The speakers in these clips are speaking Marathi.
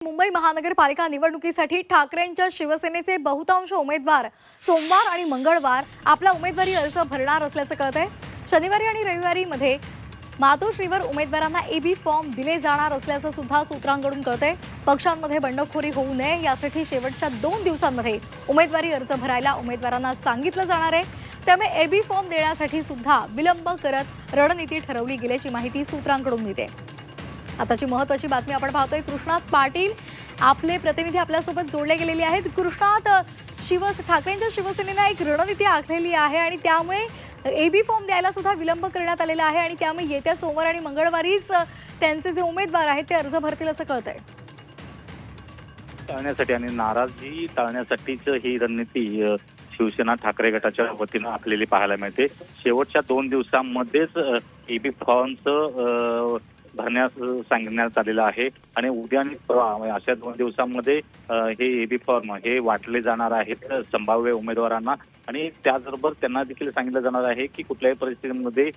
मुंबई महानगरपालिका निवडणुकीसाठी ठाकरेंच्या शिवसेनेचे बहुतांश उमेदवार सोमवार आणि मंगळवार आपला उमेदवारी अर्ज भरणार असल्याचं कळतंय। शनिवारी आणि रविवारी मध्ये मातोश्रीवर उमेदवारांना एबी फॉर्म दिले जाणार असल्याचं सुद्धा सूत्रांकडून कळतंय। पक्षांमध्ये बंडखोरी होऊ नये यासाठी शेवटच्या 2 दिवसांमध्ये उमेदवारी अर्ज भरायला उमेदवारांना सांगितलं जाणार आहे। त्यामुळे एबी फॉर्म देण्यासाठी सुद्धा विलंब करत रणनीती ठरवली गेल्याची माहिती सूत्रांकडून मिळते। आताची महत्त्वाची बातमी आपण पाहतोय। कृष्णात पाटील आपले प्रतिनिधी आपल्यासोबत जोडले गेलेले आहेत। कृष्णात, ठाकरेंच्या शिवसेनेने एक रणनीती आखलेली आहे आणि त्यामुळे एबी फॉर्म द्यायला सुद्धा विलंब करण्यात आलेला आहे आणि त्यामुळे येत्या सोमवार आणि मंगळवारीच त्यांचे जे उमेदवार आहेत ते अर्ज भरतील असं कळतंय। टाळण्यासाठी आणि नाराजी टाळण्यासाठीच ही रणनीती शिवसेना ठाकरे गटाच्या वतीनं आखलेली पाहायला मिळते। शेवटच्या 2 दिवसांमध्येच एबी फॉर्मचं भरण्यास सांगण्यात आलेलं आहे आणि उद्या आणि परवा अशा 2 दिवसांमध्ये हे एबी फॉर्म हे वाटले जाणार आहेत संभाव्य उमेदवारांना आणि त्याचबरोबर त्यांना देखील सांगितलं जाणार आहे की कुठल्याही परिस्थितीमध्ये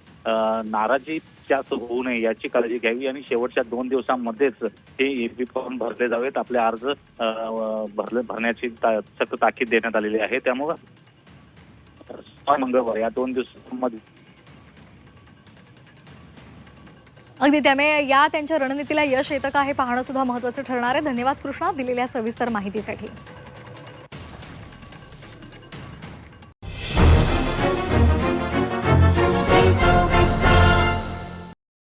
नाराजी जास्त होऊ नये याची काळजी घ्यावी आणि शेवटच्या 2 दिवसांमध्येच हे एबी फॉर्म भरले जावेत। आपले अर्ज भरण्याची सतत ताकीद देण्यात आलेली आहे। त्यामुळे मंगळवार या 2 दिवसांमध्ये अगदी त्यामुळे या त्यांच्या रणनीतीला यश येतं का हे पाहणं सुद्धा महत्त्वाचं ठरणार आहे। धन्यवाद कृष्णा दिलेल्या सविस्तर माहितीसाठी।